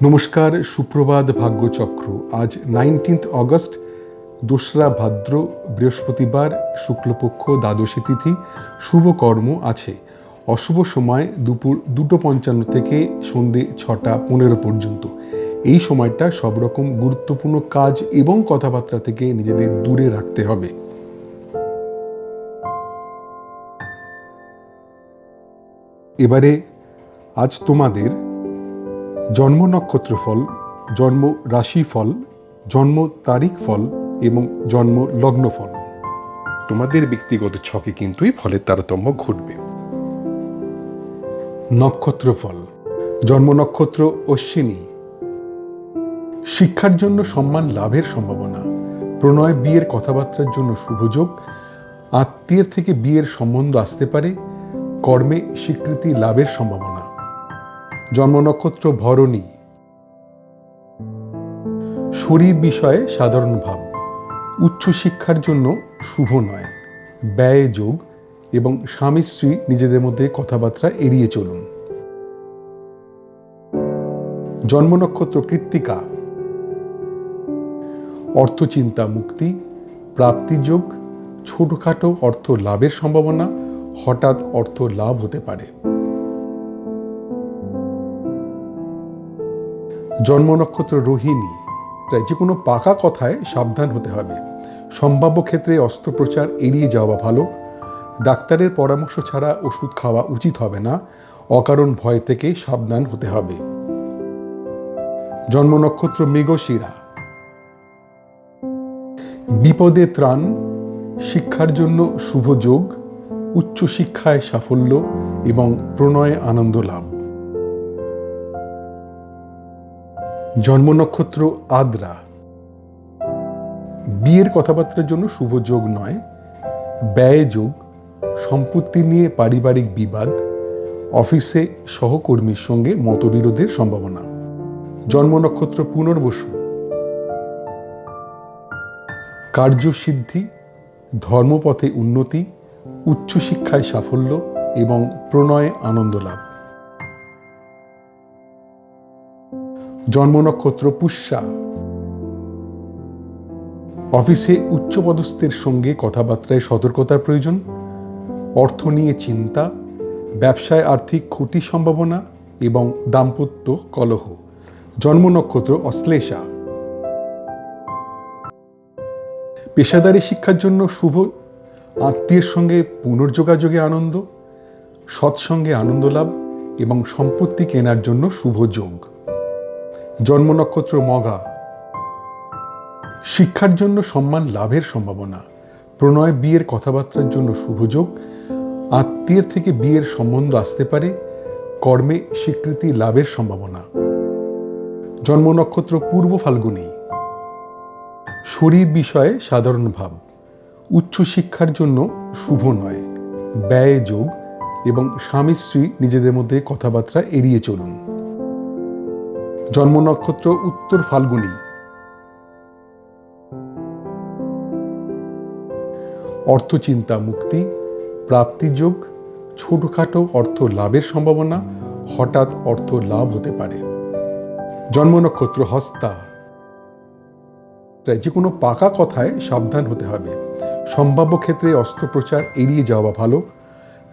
নমস্কার, সুপ্রভাত, ভাগ্যচক্র। আজ 19 অগস্ট, 2রা ভাদ্র, বৃহস্পতিবার, শুক্লপক্ষ, দ্বাদশী তিথি। শুভ কর্ম আছে। অশুভ সময় দুপুর 2:55 থেকে সন্ধে 6:15 পর্যন্ত। এই সময়টা সব রকম গুরুত্বপূর্ণ কাজ এবং কথাবার্তা থেকে নিজেদের দূরে রাখতে হবে। এবারে আজ তোমাদের জন্ম নক্ষত্র ফল, জন্ম রাশি ফল, জন্ম তারিখ ফল এবং জন্ম লগ্ন ফল। তোমাদের ব্যক্তিগত ছকে কিন্তু এই ফলের তারতম্য ঘটবে। নক্ষত্র ফল। জন্ম নক্ষত্র অশ্বিনী। শিক্ষার জন্য সম্মান লাভের সম্ভাবনা। প্রণয় বিয়ের কথাবার্তার জন্য শুভযোগ। আত্মীয়ের থেকে বিয়ের সম্বন্ধ আসতে পারে। কর্মে স্বীকৃতি লাভের সম্ভাবনা। জন্ম নক্ষত্র ভরণী। শরীর বিষয়ে সাধারণ ভাব। উচ্চশিক্ষার জন্য শুভ নয়। ব্যয় যোগ এবং স্বামী স্ত্রী নিজেদের মধ্যে কথাবার্তা এড়িয়ে চলুন। জন্ম নক্ষত্র কৃত্তিকা। অর্থচিন্তা মুক্তি, প্রাপ্তিযোগ, ছোটখাটো অর্থ লাভের সম্ভাবনা, হঠাৎ অর্থ লাভ হতে পারে। জন্ম নক্ষত্র রোহিণী। যে কোনো পাকা কথায় সাবধান হতে হবে। সম্ভাব্য ক্ষেত্রে অস্ত্রোপচার এড়িয়ে যাওয়া ভালো। ডাক্তারের পরামর্শ ছাড়া ওষুধ খাওয়া উচিত হবে না। অকারণ ভয় থেকে সাবধান হতে হবে। জন্ম নক্ষত্র মৃগশিরা। বিপদে ত্রাণ, শিক্ষার জন্য শুভ যোগ, উচ্চশিক্ষায় সাফল্য এবং প্রণয়ে আনন্দ লাভ। জন্ম নক্ষত্র আদ্রা। বিয়ের কথাবার্তার জন্য শুভ যোগ নয়। ব্যয় যোগ, সম্পত্তি নিয়ে পারিবারিক বিবাদ, অফিসে সহকর্মীর সঙ্গে মতবিরোধের সম্ভাবনা। জন্ম নক্ষত্র পুনর্বসু। কার্যসিদ্ধি, ধর্মপথে উন্নতি, উচ্চশিক্ষায় সাফল্য এবং প্রণয়ে আনন্দ লাভ। জন্ম নক্ষত্র পুষ্যা। অফিসে উচ্চপদস্থের সঙ্গে কথাবার্তায় সতর্কতার প্রয়োজন। অর্থ নিয়ে চিন্তা, ব্যবসায় আর্থিক ক্ষতির সম্ভাবনা এবং দাম্পত্য কলহ। জন্ম নক্ষত্র অশ্লেষা। পেশাদারি শিক্ষার জন্য শুভ। আত্মীয়ের সঙ্গে পুনর্যোগাযোগে আনন্দ, সৎসঙ্গে আনন্দ লাভ এবং সম্পত্তি কেনার জন্য শুভ যোগ। জন্ম নক্ষত্র মঘা। শিক্ষার জন্য সম্মান লাভের সম্ভাবনা। প্রণয় বিয়ের কথাবার্তার জন্য শুভযোগ। আত্মীয়ের থেকে বিয়ের সম্বন্ধ আসতে পারে। কর্মে স্বীকৃতি লাভের সম্ভাবনা। জন্ম নক্ষত্র পূর্ব ফাল্গুনী। শরীর বিষয়ে সাধারণ ভাব। উচ্চশিক্ষার জন্য শুভ নয়। ব্যয় যোগ এবং স্বামী স্ত্রী নিজেদের মধ্যে কথাবার্তা এড়িয়ে চলুন। জন্ম নক্ষত্র উত্তর ফাল্গুনী। অর্থচিন্তা মুক্তি, প্রাপ্তিযোগ, ছোটখাটো অর্থ লাভের সম্ভাবনা, হঠাৎ অর্থ লাভ হতে পারে। জন্ম নক্ষত্র হস্তা। যে কোনো পাকা কথায় সাবধান হতে হবে। সম্ভাব্য ক্ষেত্রে অস্ত্রোপচার এড়িয়ে যাওয়া ভালো।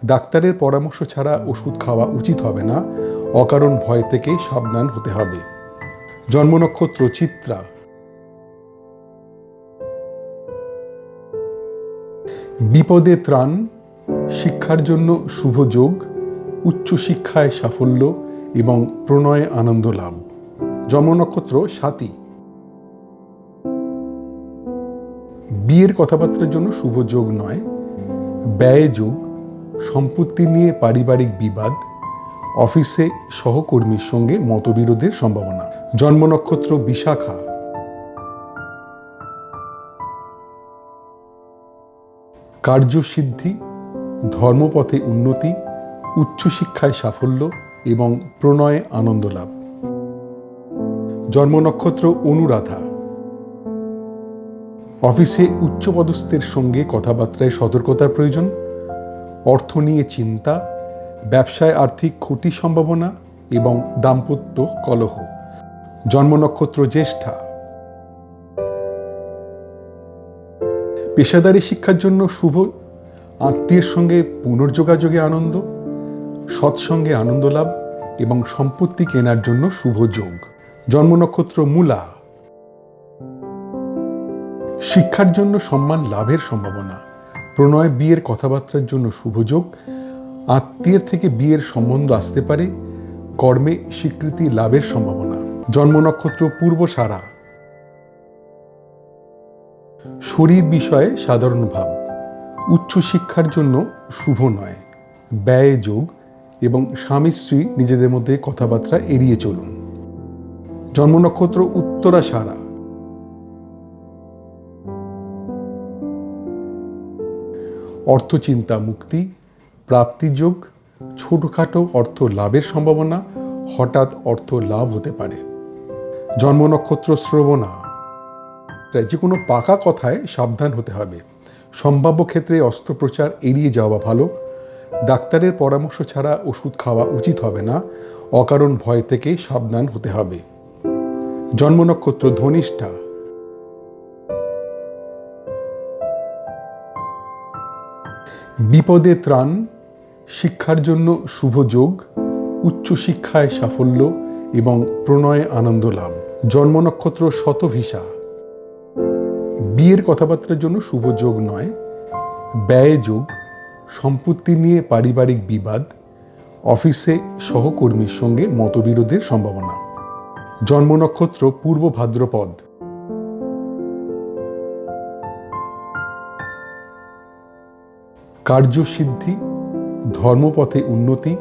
ডাক্তারের পরামর্শ ছাড়া ওষুধ খাওয়া উচিত হবে না। অকারণ ভয় থেকে সাবধান হতে হবে। জন্ম নক্ষত্র চিত্রা। বিপদে ত্রাণ, শিক্ষার জন্য শুভ যোগ, উচ্চশিক্ষায় সাফল্য এবং প্রণয়ে আনন্দ লাভ। জন্ম নক্ষত্র স্বাতী। বিয়ের কথাবার্তার জন্য শুভ যোগ নয়। ব্যয় যোগ, সম্পত্তি নিয়ে পারিবারিক বিবাদ, অফিসে সহকর্মীর সঙ্গে মতবিরোধের সম্ভাবনা। জন্ম নক্ষত্র বিশাখা। কার্যসিদ্ধি, ধর্মপথে উন্নতি, উচ্চশিক্ষায় সাফল্য এবং প্রণয়ে আনন্দ লাভ। জন্ম নক্ষত্র অনুরাধা। অফিসে উচ্চপদস্থের সঙ্গে কথাবার্তায় সতর্কতার প্রয়োজন। অর্থ নিয়ে চিন্তা, ব্যবসায় আর্থিক ক্ষতির সম্ভাবনা এবং দাম্পত্য কলহ। জন্ম নক্ষত্র জ্যেষ্ঠা। পেশাদারি শিক্ষার জন্য শুভ, আত্মীয়ের সঙ্গে পুনর্যোগাযোগে আনন্দ, সৎসঙ্গে আনন্দ লাভ এবং সম্পত্তি কেনার জন্য শুভ যোগ। জন্ম নক্ষত্র মূলা। শিক্ষার জন্য সম্মান লাভের সম্ভাবনা, প্রণয় বিয়ের কথাবার্তার জন্য শুভ যোগ, আত্মীয়ের থেকে বিয়ের সম্বন্ধ আসতে পারে, কর্মে স্বীকৃতি লাভের সম্ভাবনা। জন্ম নক্ষত্র পূর্বসারা। শরীর বিষয়ে সাধারণ ভাব, উচ্চ শিক্ষার জন্য শুভ নয়, ব্যয় যোগ এবং স্বামী স্ত্রী নিজেদের মধ্যে কথাবার্তা এড়িয়ে চলুন। জন্ম নক্ষত্র উত্তরাষাঢ়া। অর্থচিন্তা মুক্তি, প্রাপ্তিযোগ, ছোটখাটো অর্থ লাভের সম্ভাবনা, হঠাৎ অর্থ লাভ হতে পারে। জন্ম নক্ষত্র শ্রবণা। যে কোনো পাকা কথায় সাবধান হতে হবে, সম্ভাব্য ক্ষেত্রে অস্ত্রোপচার এড়িয়ে যাওয়া ভালো, ডাক্তারের পরামর্শ ছাড়া ওষুধ খাওয়া উচিত হবে না, অকারণ ভয় থেকে সাবধান হতে হবে। জন্ম নক্ষত্র ধনিষ্ঠা। বিপদে ত্রাণ, শিক্ষার জন্য শুভ যোগ, উচ্চশিক্ষায় সাফল্য এবং প্রণয়ে আনন্দ লাভ। জন্ম নক্ষত্র শতভিষা। বিয়ের কথাবার্তার জন্য শুভ যোগ নয়, ব্যয় যোগ, সম্পত্তি নিয়ে পারিবারিক বিবাদ, অফিসে সহকর্মীর সঙ্গে মতবিরোধের সম্ভাবনা। জন্ম নক্ষত্র পূর্ব ভাদ্রপদ। কার্যসিদ্ধি, ধর্মপথে উন্নতি,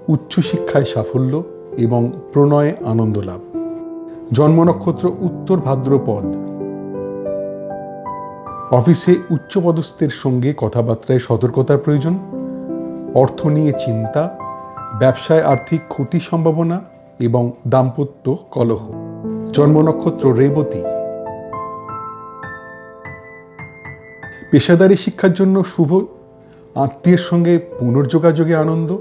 উচ্চশিক্ষায় সাফল্য এবং প্রণয়ে আনন্দ লাভ। জন্ম নক্ষত্র উত্তর ভাদ্রপদ। অফিসে উচ্চপদস্থের সঙ্গে কথাবার্তায় সতর্কতার প্রয়োজন, অর্থ নিয়ে চিন্তা, ব্যবসায় আর্থিক ক্ষতির সম্ভাবনা এবং দাম্পত্য কলহ। জন্ম নক্ষত্র রেবতী। পেশাদারি শিক্ষার জন্য শুভ, আত্মীয়ের সঙ্গে পুনর্যোগাযোগে আনন্দ,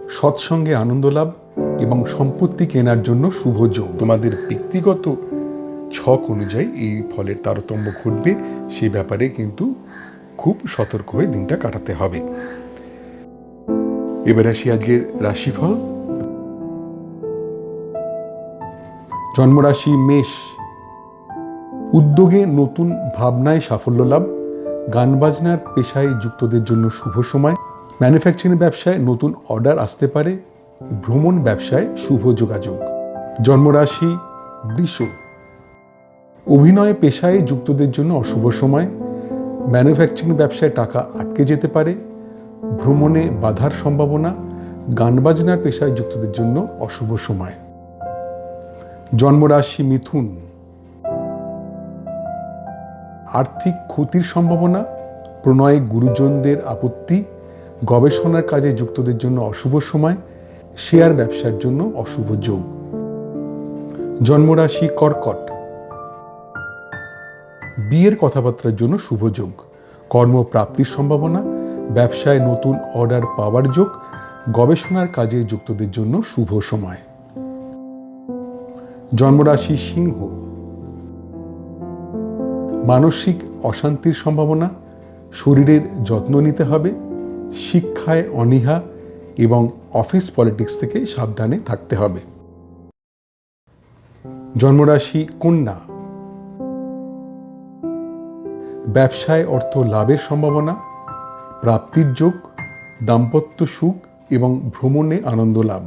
সৎসঙ্গে আনন্দ লাভ এবং সম্পত্তি কেনার জন্য শুভ যোগ। তোমাদের ব্যক্তিগত ছক অনুযায়ী এই ফলের তারতম্য ঘটবে, সেই ব্যাপারে কিন্তু খুব সতর্ক হয়ে দিনটা কাটাতে হবে। এবার আসি আজকের রাশিফল। জন্মরাশি মেষ। উদ্যোগে নতুন ভাবনায় সাফল্য লাভ, গান বাজনার পেশায় যুক্তদের জন্য শুভ সময়, ম্যানুফ্যাকচারিং ব্যবসায় নতুন অর্ডার আসতে পারে, ভ্রমণ ব্যবসায় শুভ যোগাযোগ। জন্মরাশি বৃষ। অভিনয় পেশায় যুক্তদের জন্য অশুভ সময়, ম্যানুফ্যাকচারিং ব্যবসায় টাকা আটকে যেতে পারে, ভ্রমণে বাধার সম্ভাবনা, গান বাজনার পেশায় যুক্তদের জন্য অশুভ সময়। জন্মরাশি মিথুন। আর্থিক ক্ষতির সম্ভাবনা, প্রণয়ে গুরুজনদের আপত্তি, গবেষণার কাজে যুক্তদের জন্য অশুভ সময়, শেয়ার ব্যবসার জন্য অশুভ যোগ। জন্মরাশি কর্কট। বিয়ের কথাবার্তার জন্য শুভ যোগ, কর্মপ্রাপ্তির সম্ভাবনা, ব্যবসায় নতুন অর্ডার পাওয়ার যোগ, গবেষণার কাজে যুক্তদের জন্য শুভ সময়। জন্মরাশি সিংহ। মানসিক অশান্তির সম্ভাবনা, শরীরের যত্ন নিতে হবে, শিক্ষায় অনীহা এবং অফিস পলিটিক্স থেকে সাবধানে থাকতে হবে। জন্মরাশি কন্যা। ব্যবসায় অর্থ লাভের সম্ভাবনা, প্রাপ্তির যোগ, দাম্পত্য সুখ এবং ভ্রমণে আনন্দ লাভ।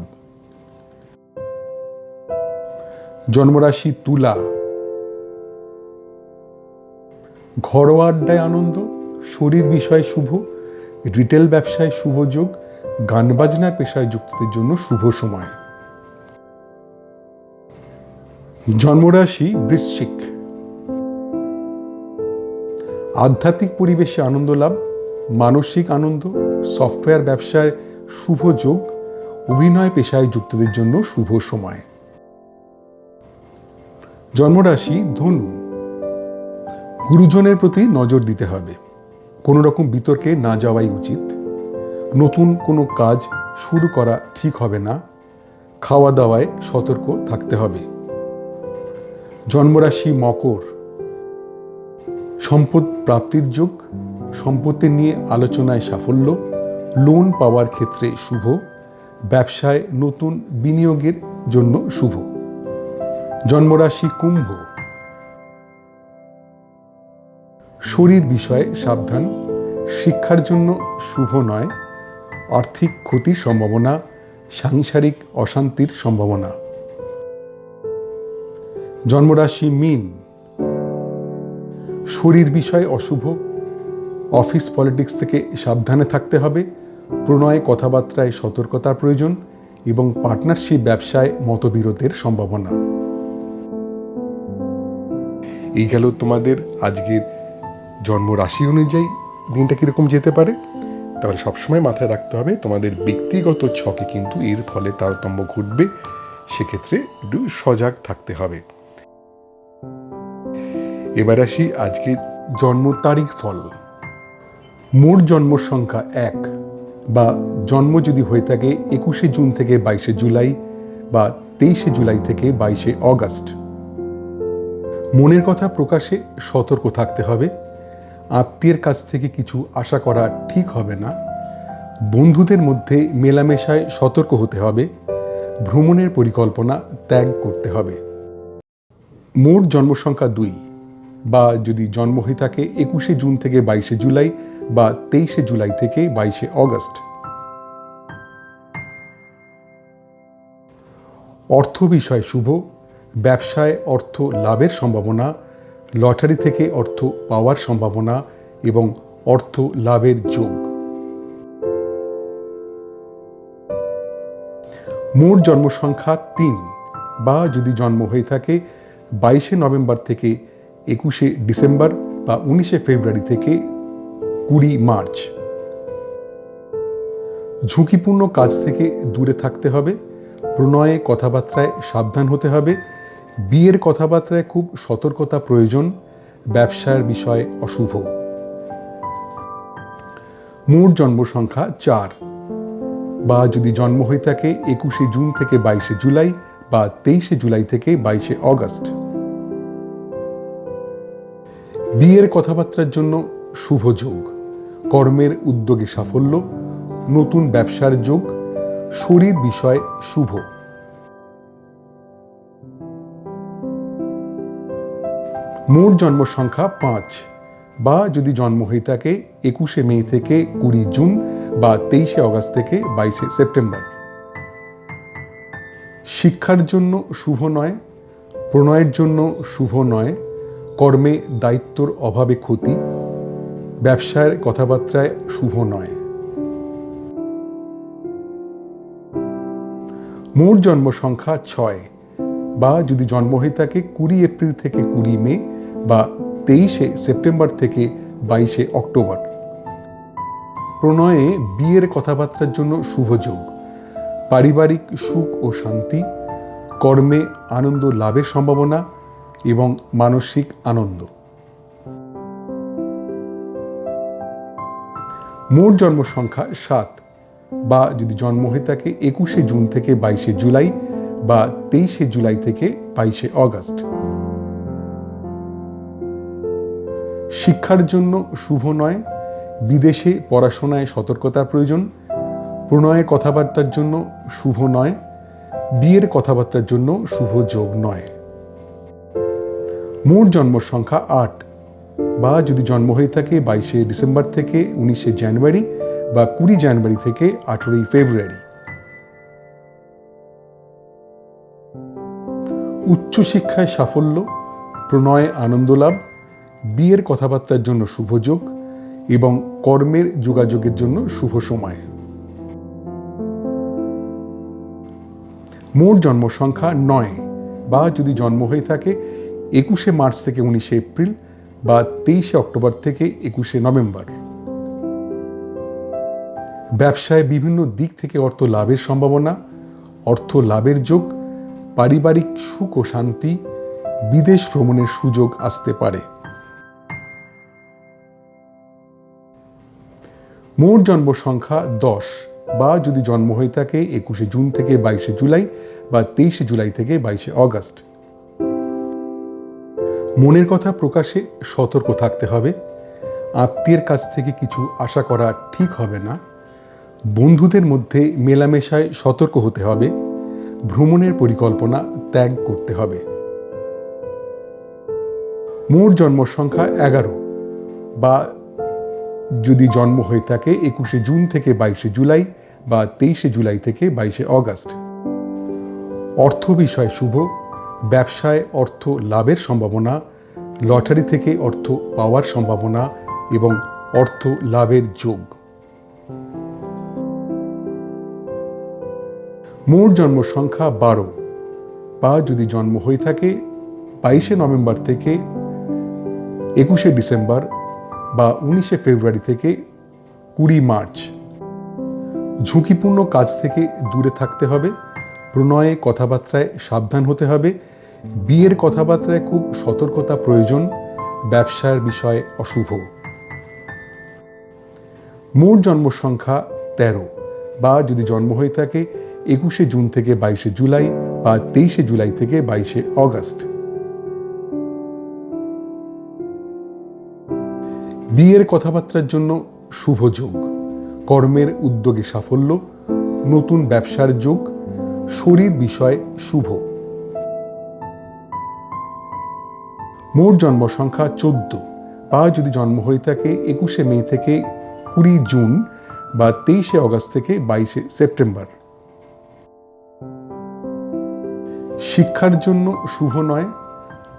জন্মরাশি তুলা। ঘরোয়া আড্ডায় আনন্দ, শরীর বিষয়ে শুভ, রিটেল ব্যবসায় শুভ যোগ, গান বাজনার পেশায় যুক্তদের জন্য শুভ সময়। জন্মরাশি বৃশ্চিক। আধ্যাত্মিক পরিবেশে আনন্দ লাভ, মানসিক আনন্দ, সফটওয়্যার ব্যবসায় শুভ যোগ, অভিনয় পেশায় যুক্তদের জন্য শুভ সময়। জন্মরাশি ধনু। গুরুজনের প্রতি নজর দিতে হবে, কোনো রকম বিতর্কে না যাওয়াই উচিত, নতুন কোনো কাজ শুরু করা ঠিক হবে না, খাওয়া দাওয়ায় সতর্ক থাকতে হবে। জন্মরাশি মকর, সম্পদ প্রাপ্তির যোগ, সম্পত্তি নিয়ে আলোচনায় সাফল্য, লোন পাওয়ার ক্ষেত্রে শুভ, ব্যবসায় নতুন বিনিয়োগের জন্য শুভ। জন্মরাশি কুম্ভ, শরীর বিষয়ে সাবধান, শিক্ষার জন্য শুভ নয়, আর্থিক ক্ষতির সম্ভাবনা, সাংসারিক অশান্তির সম্ভাবনা। জন্মরাশি মীন, শরীর বিষয়ে অশুভ, অফিস পলিটিক্স থেকে সাবধানে থাকতে হবে, প্রণয় কথাবার্তায় সতর্কতার প্রয়োজন এবং পার্টনারশিপ ব্যবসায় মতবিরোধের সম্ভাবনা। এই গেল তোমাদের আজকের জন্মরাশি অনুযায়ী দিনটা কীরকম যেতে পারে। তাহলে সবসময় মাথায় রাখতে হবে তোমাদের ব্যক্তিগত ছকে কিন্তু এর ফলে তারতম্য ঘটবে, সেক্ষেত্রে একটু সজাগ থাকতে হবে। এবার আসি আজকে জন্ম তারিখ ফল। মোট জন্ম সংখ্যা 1 বা জন্ম যদি হয়ে থাকে 21শে জুন থেকে 22শে জুলাই বা 23শে জুলাই থেকে 22শে অগাস্ট। মনের কথা প্রকাশে সতর্ক থাকতে হবে, আত্মীয়ের কাছ থেকে কিছু আশা করা ঠিক হবে না, বন্ধুদের মধ্যে মেলামেশায় সতর্ক হতে হবে, ভ্রমণের পরিকল্পনা ত্যাগ করতে হবে। মোট জন্ম সংখ্যা 2 বা যদি জন্ম হয়ে থাকে 21শে জুন থেকে 22শে জুলাই বা 23শে জুলাই থেকে 22শে অগাস্ট। অর্থ বিষয় শুভ, ব্যবসায় অর্থ লাভের সম্ভাবনা, লটারি থেকে অর্থ পাওয়ার সম্ভাবনা এবং অর্থ লাভের যোগ। মোট জন্ম সংখ্যা 3 বা যদি জন্ম হয়ে থাকে 22শে নভেম্বর থেকে 21শে ডিসেম্বর বা 19শে ফেব্রুয়ারি থেকে 20 মার্চ। ঝুঁকিপূর্ণ কাজ থেকে দূরে থাকতে হবে, প্রণয়ে কথাবার্তায় সাবধান হতে হবে, বিয়ের কথাবার্তায় খুব সতর্কতা প্রয়োজন, ব্যবসার বিষয়ে অশুভ। মোট জন্ম সংখ্যা 4 বা যদি জন্ম হয়ে থাকে 21শে জুন থেকে 22শে জুলাই বা 23শে জুলাই থেকে 22শে অগাস্ট। বিয়ের কথাবার্তার জন্য শুভ যোগ, কর্মের উদ্যোগে সাফল্য, নতুন ব্যবসার যোগ, শরীর বিষয় শুভ। মোট জন্ম সংখ্যা 5 বা যদি জন্ম হয়ে থাকে 21শে মে থেকে 20 জুন বা 23শে অগাস্ট থেকে 22শে সেপ্টেম্বর। শিক্ষার জন্য শুভ নয়, প্রণয়ের জন্য শুভ নয়, কর্মে দায়িত্বর অভাবে ক্ষতি, ব্যবসার কথাবার্তায় শুভ নয়। মোট জন্ম সংখ্যা 6 বা যদি জন্ম হয়ে থাকে 20 এপ্রিল থেকে 20 মে বা 23শে সেপ্টেম্বর থেকে 22শে অক্টোবর। প্রণয়ে বিয়ের কথাবার্তার জন্য শুভ যোগ, পারিবারিক সুখ ও শান্তি, কর্মে আনন্দ লাভের সম্ভাবনা এবং মানসিক আনন্দ। মোট জন্ম সংখ্যা 7 বা যদি জন্ম হয়ে থাকে 21শে জুন থেকে 22শে জুলাই বা 23শে জুলাই থেকে 22শে অগাস্ট। শিক্ষার জন্য শুভ নয়, বিদেশে পড়াশোনায় সতর্কতার প্রয়োজন, প্রণয়ের কথাবার্তার জন্য শুভ নয়, বিয়ের কথাবার্তার জন্য শুভ যোগ নয়। মোট জন্ম সংখ্যা 8 বা যদি জন্ম হয়ে থাকে 22শে ডিসেম্বর থেকে 19শে জানুয়ারি বা 20 জানুয়ারি থেকে 18ই ফেব্রুয়ারি। উচ্চশিক্ষায় সাফল্য, প্রণয়ে আনন্দ লাভ, বিয়ের কথাবার্তার জন্য শুভ যোগ এবং কর্মের যোগাযোগের জন্য শুভ সময়। মোট জন্ম সংখ্যা 9 বা যদি জন্ম হয়ে থাকে 21শে মার্চ থেকে 19শে এপ্রিল বা 23শে অক্টোবর থেকে 21শে নভেম্বর। ব্যবসায় বিভিন্ন দিক থেকে অর্থ লাভের সম্ভাবনা, অর্থ লাভের যোগ, পারিবারিক সুখ ও শান্তি, বিদেশ ভ্রমণের সুযোগ আসতে পারে। মোট জন্ম সংখ্যা 10 বা যদি জন্ম হয়ে থাকে 21শে জুন থেকে 22শে জুলাই বা 23শে জুলাই থেকে 22শে অগাস্ট। মনের কথা প্রকাশে সতর্ক থাকতে হবে। আত্মীয়ের কাছ থেকে কিছু আশা করা ঠিক হবে না। বন্ধুদের মধ্যে মেলামেশায় সতর্ক হতে হবে। ভ্রমণের পরিকল্পনা ত্যাগ করতে হবে। মোট জন্ম সংখ্যা 11, বা যদি জন্ম হয়ে থাকে 21 জুন থেকে 22 জুলাই বা 23 জুলাই থেকে 22 অগস্ট। অর্থ বিষয় শুভ। ব্যবসায় অর্থ লাভের সম্ভাবনা, লটারি থেকে অর্থ পাওয়ার সম্ভাবনা এবং অর্থ লাভের যোগ। মোট জন্ম সংখ্যা 12, বা যদি জন্ম হয়ে থাকে 22 নভেম্বর থেকে 21 ডিসেম্বর বা 19 ফেব্রুয়ারি থেকে 20 মার্চ। ঝুঁকিপূর্ণ কাজ থেকে দূরে থাকতে হবে। প্রণয়ে কথাবার্তায় সাবধান হতে হবে। বিয়ের কথাবার্তায় খুব সতর্কতা প্রয়োজন। ব্যবসার বিষয় অশুভ। মোট জন্ম সংখ্যা 13, বা যদি জন্ম হয়ে থাকে 21 জুন থেকে 22 জুলাই বা 23 জুলাই থেকে 22 অগস্ট। বিয়ের কথাবার্তার জন্য শুভ যোগ। কর্মের উদ্যোগে সাফল্য, নতুন ব্যবসার যোগ, শরীর বিষয় শুভ। মোট জন্ম সংখ্যা 14, বা যদি জন্ম হয়ে থাকে 21 মে থেকে 20 জুন বা 23 অগস্ট থেকে 22 সেপ্টেম্বর। শিক্ষার জন্য শুভ নয়।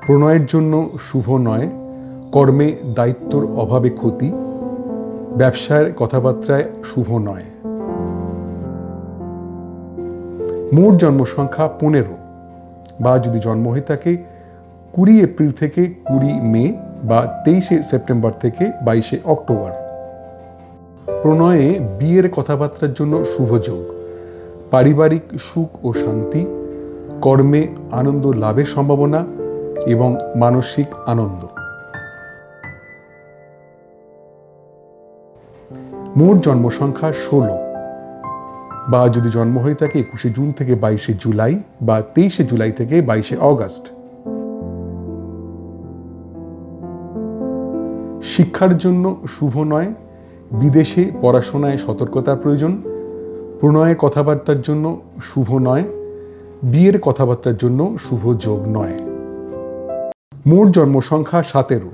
প্রণয়ের জন্য শুভ নয়। কর্মে দায়িত্বর অভাবে ক্ষতি। ব্যবসার কথাবার্তায় শুভ নয়। মোট জন্ম সংখ্যা 15, বা যদি জন্ম হয়ে থাকে 20 এপ্রিল থেকে 20 মে বা 23 সেপ্টেম্বর থেকে 22 অক্টোবর। প্রণয়ে বিয়ের কথাবার্তার জন্য শুভ যোগ। পারিবারিক সুখ ও শান্তি, কর্মে আনন্দ লাভের সম্ভাবনা এবং মানসিক আনন্দ। মোট জন্ম সংখ্যা 16, বা যদি জন্ম হয়ে থাকে 21 জুন থেকে 22 জুলাই বা 23 জুলাই থেকে 22 অগস্ট। শিক্ষার জন্য শুভ নয়। বিদেশে পড়াশোনায় সতর্কতার প্রয়োজন। প্রণয়ের কথাবার্তার জন্য শুভ নয়। বিয়ের কথাবার্তার জন্য শুভ যোগ নয়। মোট জন্ম সংখ্যা 17,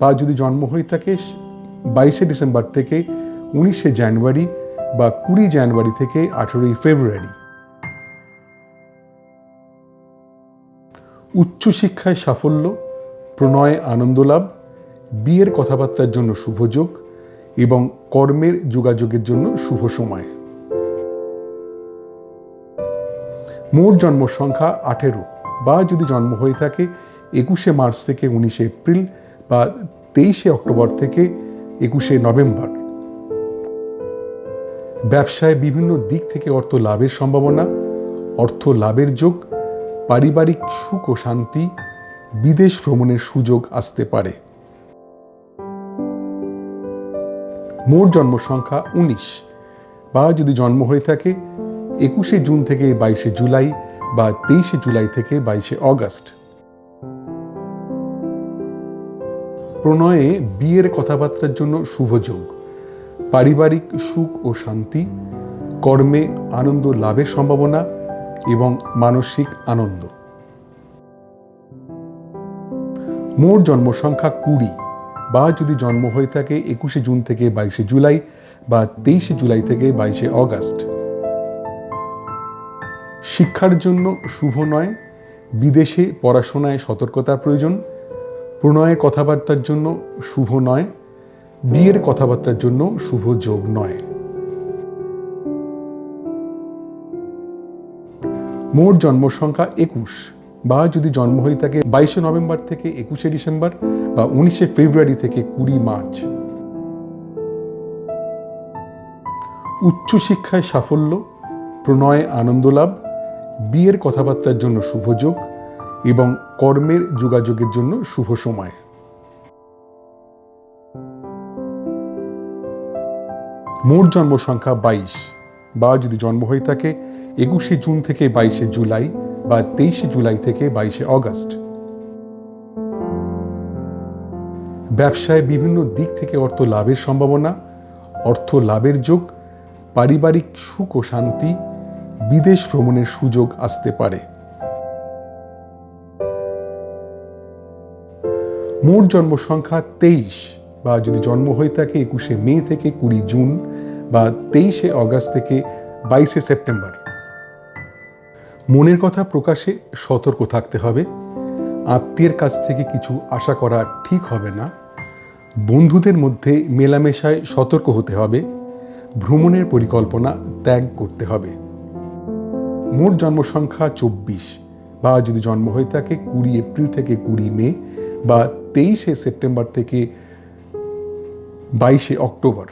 বা যদি জন্ম হয়ে থাকে 22 ডিসেম্বর থেকে 19 জানুয়ারি বা 20 জানুয়ারি থেকে 18 ফেব্রুয়ারি। উচ্চশিক্ষায় সাফল্য, প্রণয়ে আনন্দ লাভ, বিয়ের কথাবার্তার জন্য শুভ যোগ এবং কর্মের যোগাযোগের জন্য শুভ সময়। মোট জন্ম সংখ্যা 18, বা যদি জন্ম হয়ে থাকে 21 মার্চ থেকে 19 এপ্রিল বা 23 অক্টোবর থেকে 21 নভেম্বর। ব্যবসায় বিভিন্ন দিক থেকে অর্থ লাভের সম্ভাবনা, অর্থ লাভের যোগ, পারিবারিক সুখ ও শান্তি, বিদেশ ভ্রমণের সুযোগ আসতে পারে। মোট জন্ম সংখ্যা 19, বা যদি জন্ম হয়ে থাকে 21 জুন থেকে 22 জুলাই বা 23 জুলাই থেকে 22 অগস্ট। প্রণয়ে বিয়ের কথাবার্তার জন্য শুভ যোগ। পারিবারিক সুখ ও শান্তি, কর্মে আনন্দ লাভের সম্ভাবনা এবং মানসিক আনন্দ। মোট জন্ম সংখ্যা 20, বা যদি জন্ম হয়ে থাকে 21 জুন থেকে 22 জুলাই বা 23 জুলাই থেকে 22 অগস্ট। শিক্ষার জন্য শুভ নয়। বিদেশে পড়াশোনায় সতর্কতার প্রয়োজন। প্রণয়ের কথাবার্তার জন্য শুভ নয়। বিয়ের কথাবার্তার জন্য শুভ যোগ নয়। মোট জন্ম সংখ্যা 21, বা যদি জন্ম হয়ে থাকে 22 নভেম্বর থেকে 21 ডিসেম্বর বা 19 ফেব্রুয়ারি থেকে 20 মার্চ। উচ্চশিক্ষায় সাফল্য, প্রণয়ে আনন্দ লাভ, বিয়ের কথাবার্তার জন্য শুভ যোগ এবং কর্মের যোগাযোগের জন্য শুভ সময়। মোট জন্ম সংখ্যা 22, বা যদি জন্ম হয়ে থাকে 21 জুন থেকে 22 জুলাই বা 23 জুলাই থেকে 22 অগস্ট। ব্যবসায় বিভিন্ন দিক থেকে অর্থ লাভের সম্ভাবনা, অর্থ লাভের যোগ, পারিবারিক সুখ ও শান্তি, বিদেশ ভ্রমণের সুযোগ আসতে পারে। মোট জন্ম সংখ্যা 23 বা যদি জন্ম হয়ে থাকে 21শে মে থেকে 20 জুন বা 23শে অগাস্ট থেকে 22শে সেপ্টেম্বর। মনের কথা প্রকাশে সতর্ক থাকতে হবে। আত্মীয়ের কাছ থেকে কিছু আশা করা ঠিক হবে না। বন্ধুদের মধ্যে মেলামেশায় সতর্ক হতে হবে। ভ্রমণের পরিকল্পনা ত্যাগ করতে হবে। মোট জন্ম সংখ্যা 24 বা যদি জন্ম হয়ে থাকে 20 এপ্রিল থেকে 20 মে বা 23শে সেপ্টেম্বর থেকে 22শে অক্টোবর।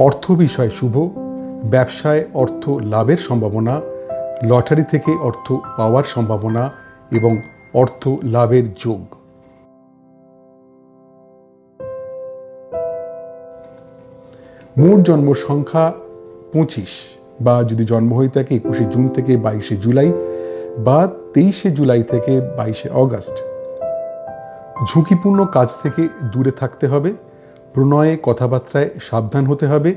অর্থ বিষয় শুভ। ব্যবসায় অর্থ লাভের সম্ভাবনা, লটারি থেকে অর্থ পাওয়ার সম্ভাবনা এবং অর্থ লাভের যোগ। মোট জন্ম সংখ্যা 25 বা যদি জন্ম হয়ে থাকে 21শে জুন থেকে 22শে জুলাই বা 23শে জুলাই থেকে 22শে অগাস্ট। ঝুঁকিপূর্ণ কাজ থেকে দূরে থাকতে হবে। প্রণয়ে কথাবার্তায় সাবধান হতে হবে।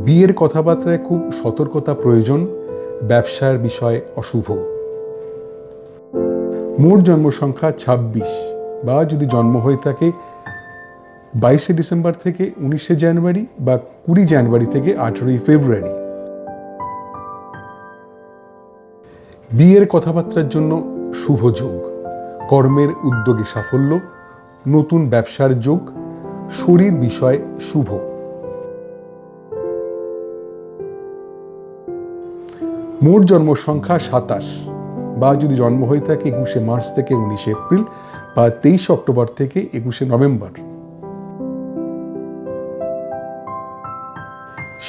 বিয়ের কথাবার্তায় খুব সতর্কতা প্রয়োজন। ব্যবসার বিষয় অশুভ। মোট জন্ম সংখ্যা 26 বা যদি জন্ম হয়ে থাকে 22শে ডিসেম্বর থেকে 19শে জানুয়ারি বা 20 জানুয়ারি থেকে 18ই ফেব্রুয়ারি। বিয়ের কথাবার্তার জন্য শুভ যোগ। কর্মের উদ্যোগে সাফল্য, নতুন ব্যবসার যোগ, শরীর বিষয় শুভ। মোট জন্ম সংখ্যা 27 বা যদি জন্ম হয়ে থাকে 21শে মার্চ থেকে 19শে এপ্রিল বা 23শে অক্টোবর থেকে 21শে নভেম্বর।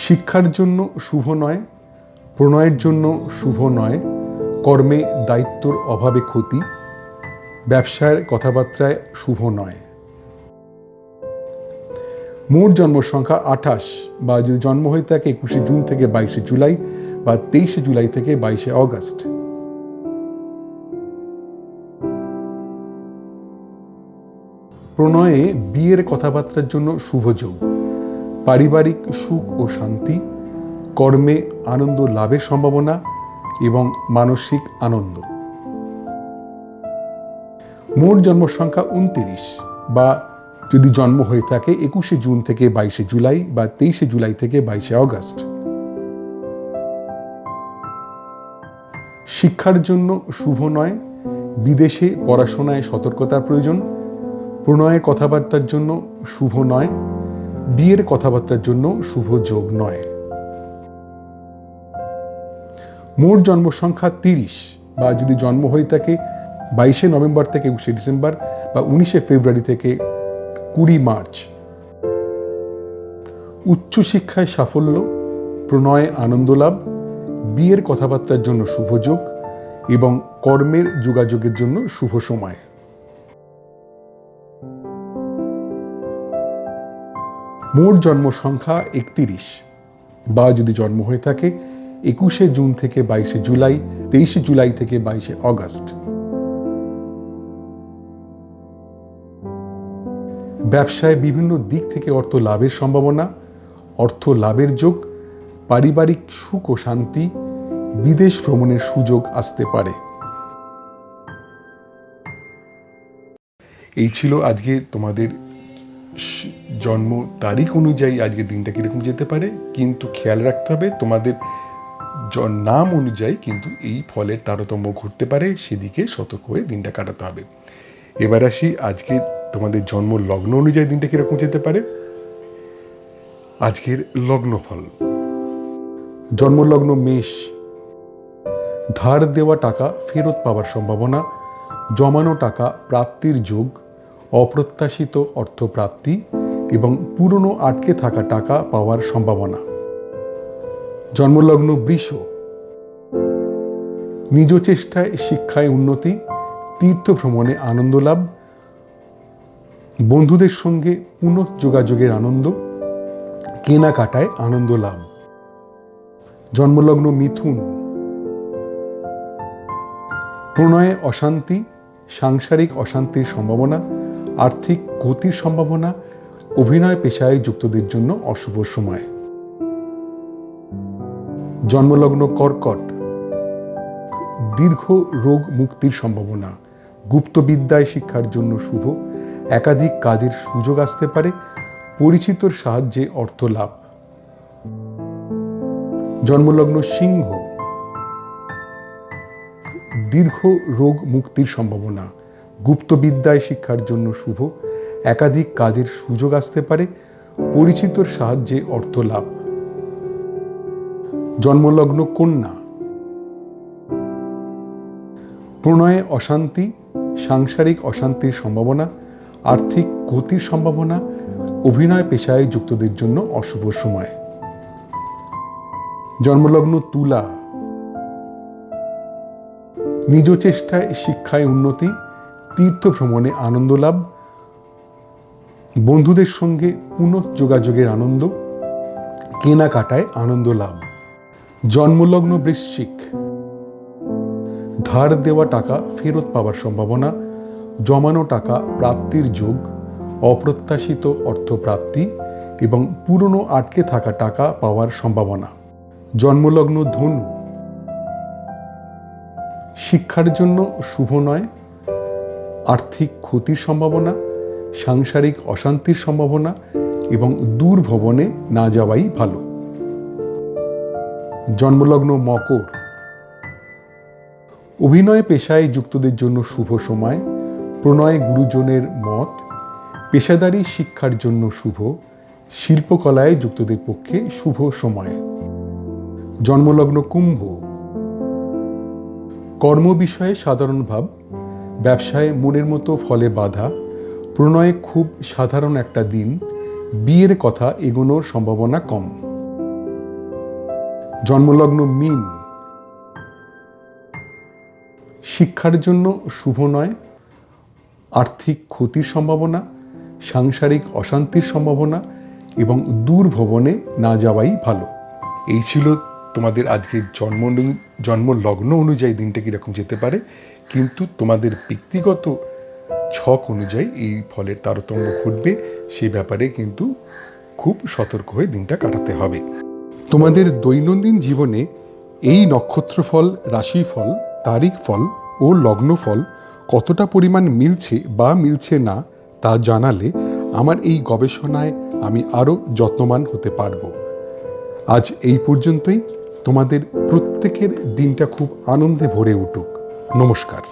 শিক্ষার জন্য শুভ নয়। প্রণয়ের জন্য শুভ নয়। কর্মে দায়িত্বর অভাবে ক্ষতি। ব্যবসার কথাবার্তায় শুভ নয়। মোট জন্ম সংখ্যা 28 বা যদি জন্ম হয়ে থাকে 21শে জুন থেকে 22শে জুলাই বা 23শে জুলাই থেকে 22শে অগাস্ট। প্রণয়ে বিয়ের কথাবার্তার জন্য শুভ যোগ। পারিবারিক সুখ ও শান্তি, কর্মে আনন্দ লাভের সম্ভাবনা এবং মানসিক আনন্দ। মোট জন্ম সংখ্যা 29 বা যদি জন্ম হয়ে থাকে 21শে জুন থেকে 22শে জুলাই বা 23শে জুলাই থেকে 22শে অগাস্ট। শিক্ষার জন্য শুভ নয়। বিদেশে পড়াশোনায় সতর্কতার প্রয়োজন। প্রণয়ের কথাবার্তার জন্য শুভ নয়। বিয়ের কথাবার্তার জন্য শুভ যোগ নয়। মোট জন্ম সংখ্যা 30 বা যদি জন্ম হয়ে থাকে 22শে নভেম্বর থেকে 21শে ডিসেম্বর বা 19শে ফেব্রুয়ারি থেকে 20 মার্চ। উচ্চশিক্ষায় সাফল্য, প্রণয়ে আনন্দ লাভ, বিয়ের কথাবার্তার জন্য শুভ যোগ এবং কর্মের যোগাযোগের জন্য শুভ সময়। মোট জন্ম সংখ্যা 31 বা যদি জন্ম হয়ে থাকে 21শে জুন থেকে 22শে জুলাই, 23শে জুলাই থেকে 22শে অগাস্ট। ব্যবসায় বিভিন্ন দিক থেকে অর্থ লাভের সম্ভাবনা, অর্থ লাভের যোগ, পারিবারিক সুখ ও শান্তি, বিদেশ ভ্রমণের সুযোগ আসতে পারে। এই ছিল আজকে তোমাদের জন্ম তারিখ অনুযায়ী আজকে দিনটা কিরকম যেতে পারে, কিন্তু খেয়াল রাখতে হবে তোমাদের নাম অনুযায়ী কিন্তু এই ফলের তারতম্য ঘটতে পারে, সেদিকে সতর্ক হয়ে দিনটা কাটাতে হবে। এবার আসি আজকে তোমাদের জন্ম লগ্ন অনুযায়ী দিনটা কিরকম যেতে পারে। আজকের লগ্নফল। জন্মলগ্ন মেষ। ধার দেওয়া টাকা ফেরত পাওয়ার সম্ভাবনা, জমানো টাকা প্রাপ্তির যোগ, অপ্রত্যাশিত অর্থপ্রাপ্তি এবং পুরনো আটকে থাকা টাকা পাওয়ার সম্ভাবনা। জন্মলগ্ন বৃষ। নিজ চেষ্টায় শিক্ষায় উন্নতি, তীর্থ ভ্রমণে আনন্দ লাভ, বন্ধুদের সঙ্গে পুনঃযোগাযোগের আনন্দ, কেনাকাটায় আনন্দ লাভ। জন্মলগ্ন মিথুন। প্রণয়ে অশান্তি, সাংসারিক অশান্তির সম্ভাবনা, আর্থিক গতির সম্ভাবনা, অভিনয় পেশায় যুক্তদের জন্য অশুভ সময়। জন্মলগ্ন কর্কট, দীর্ঘ রোগ মুক্তির সম্ভাবনা, গুপ্তবিদ্যায় শিক্ষার জন্য শুভ, একাধিক কাজের সুযোগ আসতে পারে, পরিচিতর সাহায্যে অর্থ লাভ। জন্মলগ্ন সিংহ, দীর্ঘ রোগ মুক্তির সম্ভাবনা, গুপ্তবিদ্যায় শিক্ষার জন্য শুভ, একাধিক কাজের সুযোগ আসতে পারে, পরিচিতর সাহায্যে অর্থ লাভ। জন্মলগ্ন কন্যা, প্রণয়ে অশান্তি, সাংসারিক অশান্তির সম্ভাবনা, আর্থিক গতির সম্ভাবনা, অভিনয় পেশায় যুক্তদের জন্য অশুভ সময়। জন্মলগ্ন তুলা, নিজ চেষ্টায় শিক্ষায় উন্নতি, তীর্থ ভ্রমণে আনন্দ লাভ, বন্ধুদের সঙ্গে পুনঃযোগাযোগের আনন্দ, কেনাকাটায় আনন্দ লাভ। জন্মলগ্ন বৃশ্চিক, ধার দেওয়া টাকা ফেরত পাওয়ার সম্ভাবনা, জমানো টাকা প্রাপ্তির যোগ, অপ্রত্যাশিত অর্থপ্রাপ্তি এবং পুরনো আটকে থাকা টাকা পাওয়ার সম্ভাবনা। জন্মলগ্ন ধনু, শিক্ষার জন্য শুভ নয়, আর্থিক ক্ষতির সম্ভাবনা, সাংসারিক অশান্তির সম্ভাবনা এবং দূর ভ্রমণে না যাওয়াই ভালো। জন্মলগ্ন মকর, অভিনয় পেশায় যুক্তদের জন্য শুভ সময়, প্রণয় গুরুজনের মত, পেশাদারি শিক্ষার জন্য শুভ, শিল্পকলায় যুক্তদের পক্ষে শুভ সময়। জন্মলগ্ন কুম্ভ, কর্ম বিষয়ে সাধারণ ভাব, ব্যবসায় মনের মতো ফলে বাধা, প্রণয়ে খুব সাধারণ একটা দিন, বিয়ের কথা এগোনোর সম্ভাবনা কম। জন্মলগ্ন মীন, শিক্ষার জন্য শুভ নয়, আর্থিক ক্ষতির সম্ভাবনা, সাংসারিক অশান্তির সম্ভাবনা এবং দূর ভ্রমণে না যাওয়াই ভালো। এই ছিল তোমাদের আজকের জন্মলগ্ন অনুযায়ী দিনটা কীরকম যেতে পারে, কিন্তু তোমাদের ব্যক্তিগত ছক অনুযায়ী এই ফলের তারতম্য ঘটবে, সে ব্যাপারে কিন্তু খুব সতর্ক হয়ে দিনটা কাটাতে হবে। তোমাদের দৈনন্দিন জীবনে এই নক্ষত্রফল, রাশিফল, তারিখ ফল ও লগ্নফল কতটা পরিমাণ মিলছে বা মিলছে না তা জানালে আমার এই গবেষণায় আমি আরও যত্নবান হতে পারব। আজ এই পর্যন্তই। তোমাদের প্রত্যেকের দিনটা খুব আনন্দে ভরে উঠুক। নমস্কার।